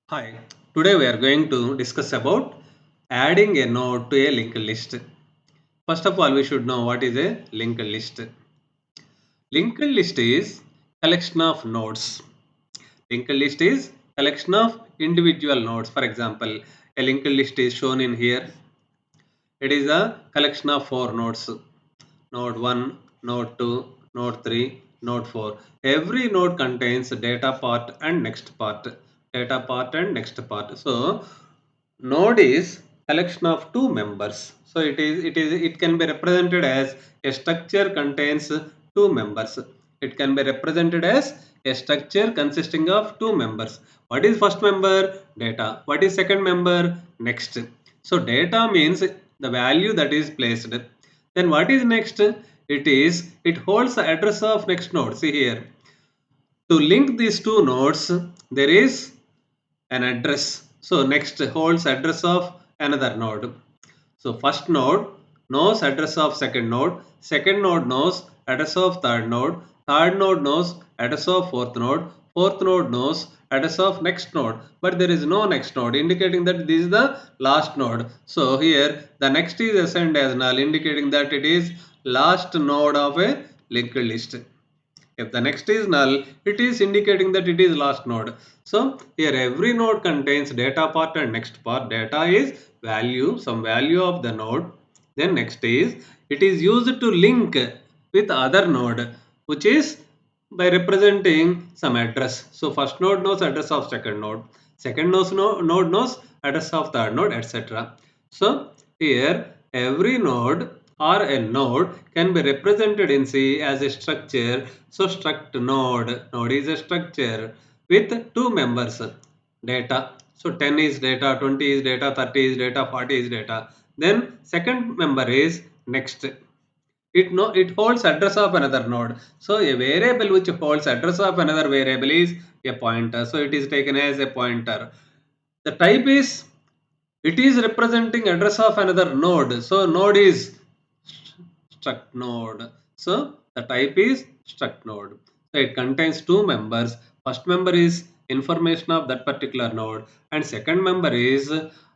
Hi, today we are going to discuss about adding a node to a linked list. First of all, we should know what is a linked list. Linked list is collection of nodes. Linked list is collection of individual nodes. For example, a linked list is shown in here. It is a collection of four nodes. Node 1, node 2, node 3, node 4. Every node contains data part and next part. Data part and next part. So node is collection of two members. So it can be represented as a structure contains two members. It can be represented as a structure consisting of two members. What is first member? Data. What is second member? Next. So data means the value that is placed. Then what is next? It holds the address of next node. See here. To link these two nodes, there is an address. So next holds address of another node. So first node knows address of second node knows address of third node knows address of fourth node knows address of next node. But there is no next node, indicating that this is the last node. So here the next is assigned as null, indicating that it is last node of a linked list. If the next is null, it is indicating that it is last node. So here every node contains data part and next part. Data is value, some value of the node. Then next is it is used to link with other node, which is by representing some address. So first node knows address of second node. Second node knows address of third node, etc. So here every node or a node can be represented in C as a structure. So struct node is a structure with two members, data. So 10 is data, 20 is data, 30 is data, 40 is data. Then second member is next. It holds address of another node. So a variable which holds address of another variable is a pointer. So it is taken as a pointer. The type is it is representing address of another node. So node is struct node. So the type is struct node. So it contains two members. First member is information of that particular node, and second member is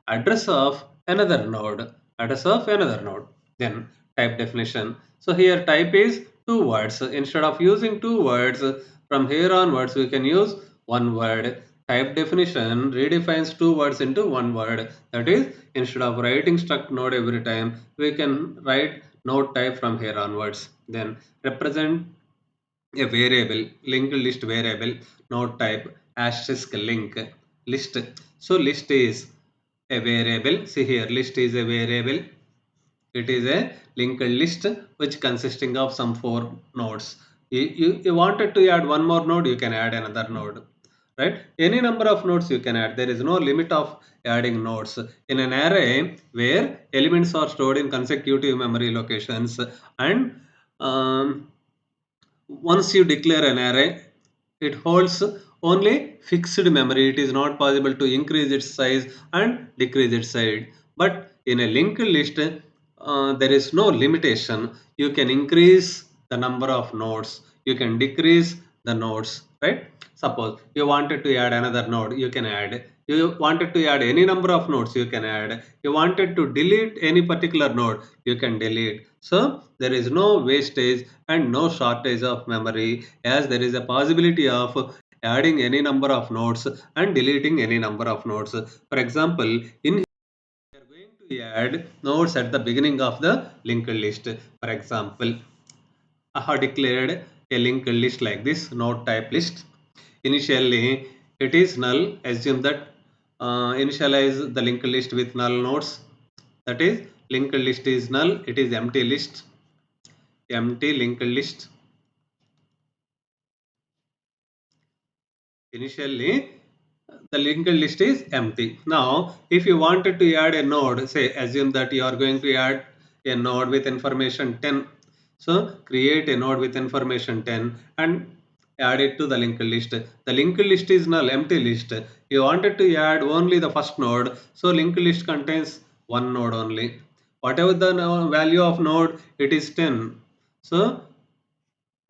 address of another node. Address of another node. Then type definition. So here type is two words. Instead of using two words, from here onwards we can use one word. Type definition redefines two words into one word. That is, instead of writing struct node every time, we can write node type from here onwards. Then represent a variable, linked list variable, node type, asterisk link, list. So list is a variable. See here, list is a variable. It is a linked list which consisting of some four nodes. You wanted to add one more node, you can add another node, right? Any number of nodes you can add. There is no limit of adding nodes in an array where elements are stored in consecutive memory locations. And once you declare an array, it holds only fixed memory. It is not possible to increase its size and decrease its size. But in a linked list, there is no limitation. You can increase the number of nodes. You can decrease the nodes, right? Suppose you wanted to add another node, you can add. You wanted to add any number of nodes, you can add. You wanted to delete any particular node, you can delete. So there is no wastage and no shortage of memory, as there is a possibility of adding any number of nodes and deleting any number of nodes. For example, in we are going to add nodes at the beginning of the linked list. For example, I have declared a linked list like this, node type list. Initially, it is null. Assume that initialize the linked list with null nodes. That is, linked list is null. It is empty list. Empty linked list. Initially, the linked list is empty. Now, if you wanted to add a node, say assume that you are going to add a node with information 10. So create a node with information 10 and add it to the linked list. The linked list is null, empty list. You wanted to add only the first node, so linked list contains one node only. Whatever the value of node, it is 10. So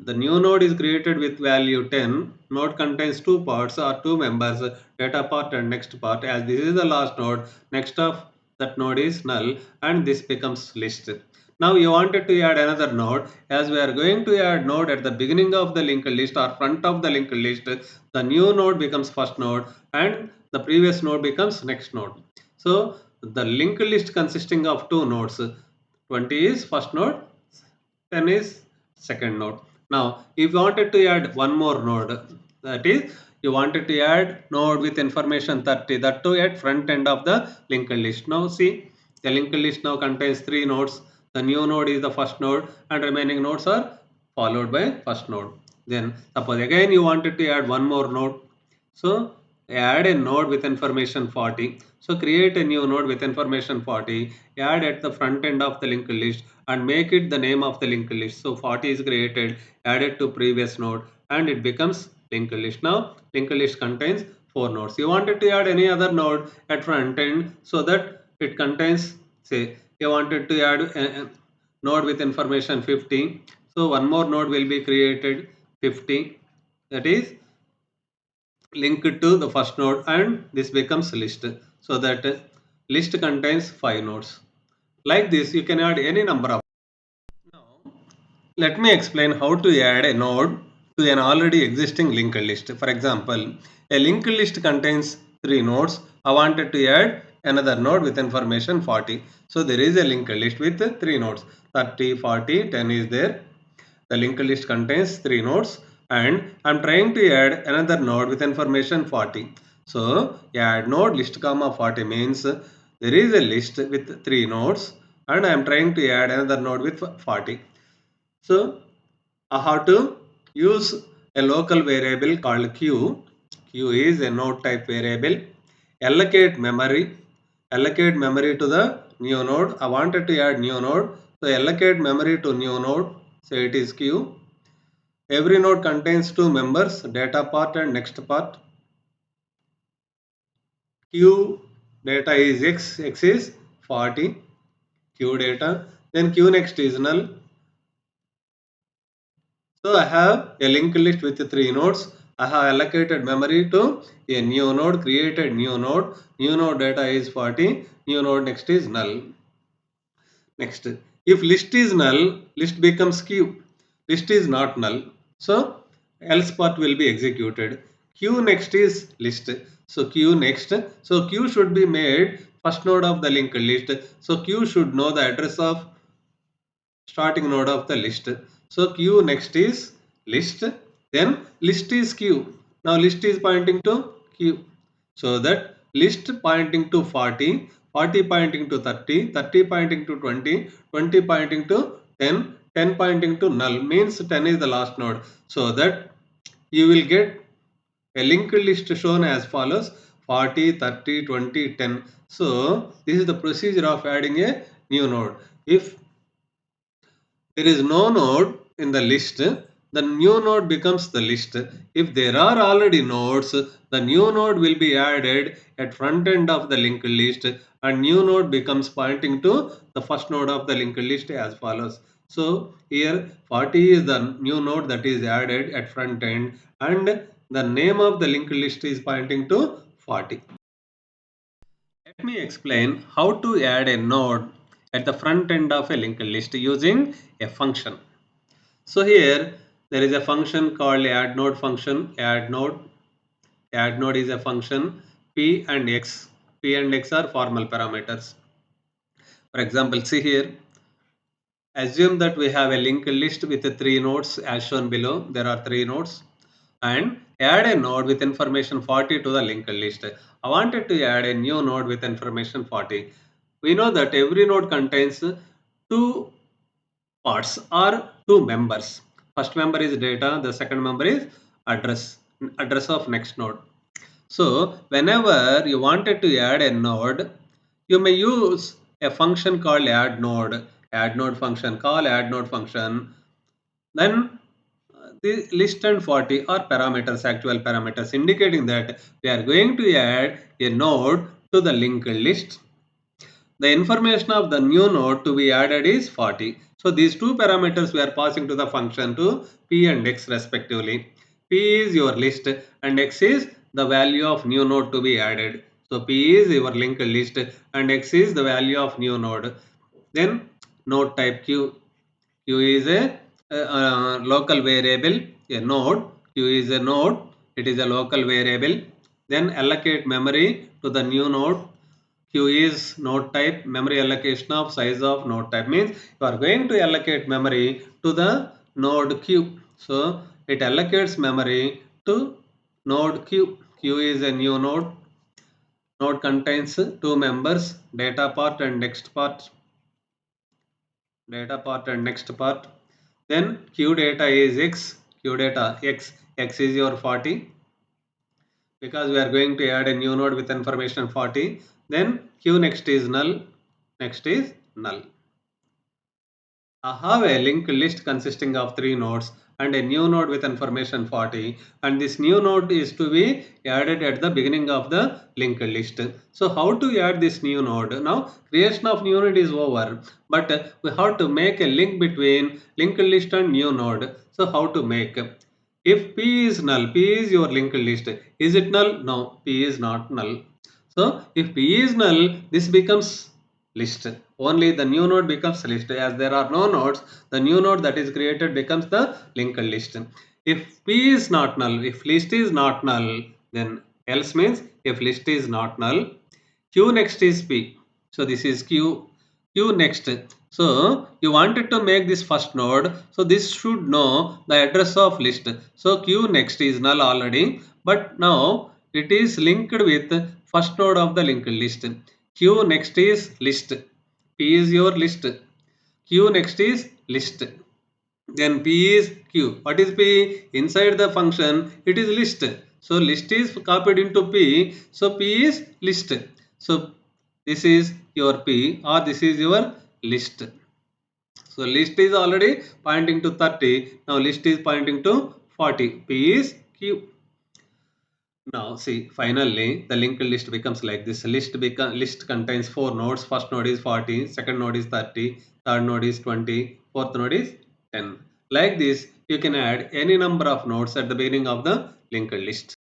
The new node is created with value 10. Node contains two parts or two members, data part and next part. As this is the last node, next of that node is null and this becomes list. Now you wanted to add another node. As we are going to add node at the beginning of the linked list or front of the linked list, the new node becomes first node and the previous node becomes next node. So the linked list consisting of two nodes, 20 is first node, 10 is second node. Now, if you wanted to add one more node, that is, you wanted to add node with information 30, that to at front end of the linked list. Now, see, the linked list now contains three nodes. The new node is the first node, and remaining nodes are followed by first node. Then, suppose again you wanted to add one more node. So, add a node with information 40. So, create a new node with information 40, add at the front end of the linked list and make it the name of the linked list. So, 40 is created, added to previous node and it becomes linked list. Now, linked list contains 4 nodes. You wanted to add any other node at front end so that it contains, say, you wanted to add a node with information 50. So, one more node will be created 50, that is link it to the first node and this becomes list, so that list contains 5 nodes. Like this you can add any number of. Now let me explain how to add a node to an already existing linked list. For example, a linked list contains 3 nodes. I wanted to add another node with information 40. So there is a linked list with 3 nodes, 30, 40, 10 is there. The linked list contains 3 nodes and I'm trying to add another node with information 40. So add node list comma 40 means there is a list with 3 nodes and I am trying to add another node with 40. So I have to use a local variable called q. Q is a node type variable. Allocate memory to the new node. I wanted to add new node. So allocate memory to new node. So it is q. Every node contains two members, data part and next part. Q data is x is 40, q data. Then q next is null. So I have a linked list with 3 nodes. I have allocated memory to a new node, created new node data is 40, new node next is null. Next, if list is null, list becomes queue. List is not null. So else part will be executed. Queue next is list. So queue next. So queue should be made first node of the linked list. So queue should know the address of starting node of the list. So q next is list, then list is q. Now list is pointing to q. So that list pointing to 40, 40 pointing to 30, 30 pointing to 20, 20 pointing to 10, 10 pointing to null means 10 is the last node. So that you will get a linked list shown as follows: 40, 30, 20, 10. So this is the procedure of adding a new node. If there is no node in the list, the new node becomes the list. If there are already nodes, the new node will be added at front end of the linked list and new node becomes pointing to the first node of the linked list as follows. So here 40 is the new node that is added at front end and the name of the linked list is pointing to 40. Let me explain how to add a node at the front end of a linked list using a function. So here there is a function called add node function. Add node is a function p and x. P and x are formal parameters. For example, see here, assume that we have a linked list with the 3 nodes as shown below. There are 3 nodes and add a node with information 40 to the linked list. I wanted to add a new node with information 40. We know that every node contains two parts or two members. First member is data, the second member is address of next node. So whenever you wanted to add a node, you may use a function called add node function, call add node function. Then the list and 40 are parameters, actual parameters, indicating that we are going to add a node to the linked list. The information of the new node to be added is 40. So these two parameters we are passing to the function to p and x respectively. P is your list and x is the value of new node to be added. So p is your linked list and x is the value of new node. Then node type q. Q is a local variable, a node. Q is a node, it is a local variable. Then allocate memory to the new node. Q is node type, memory allocation of size of node type means you are going to allocate memory to the node Q. So it allocates memory to node Q. Q is a new node. Node contains two members, data part and next part. Data part and next part. Then Q data is X. Q data X. X is your 40 because we are going to add a new node with information 40. Then Q next is null. Next is null. I have a linked list consisting of 3 nodes and a new node with information 40, and this new node is to be added at the beginning of the linked list. So how to add this new node? Now creation of new node is over, but we have to make a link between linked list and new node. So how to make? If P is null, P is your linked list. Is it null? No, P is not null. So if P is null, this becomes list. Only the new node becomes list. As there are no nodes, the new node that is created becomes the linked list. If P is not null, if list is not null, then else means if list is not null, Q next is P. So this is Q. Q next. So you wanted to make this first node. So this should know the address of list. So Q next is null already. But now it is linked with first node of the linked list. Q next is list. P is your list. Q next is list. Then P is Q. What is P? Inside the function, it is list. So list is copied into P. So P is list. So this is your P or this is your list. So list is already pointing to 30. Now list is pointing to 40. P is Q. Now see, finally the linked list becomes like this. List contains 4 nodes. First node is 40, second node is 30, third node is 20, fourth node is 10. Like this, you can add any number of nodes at the beginning of the linked list.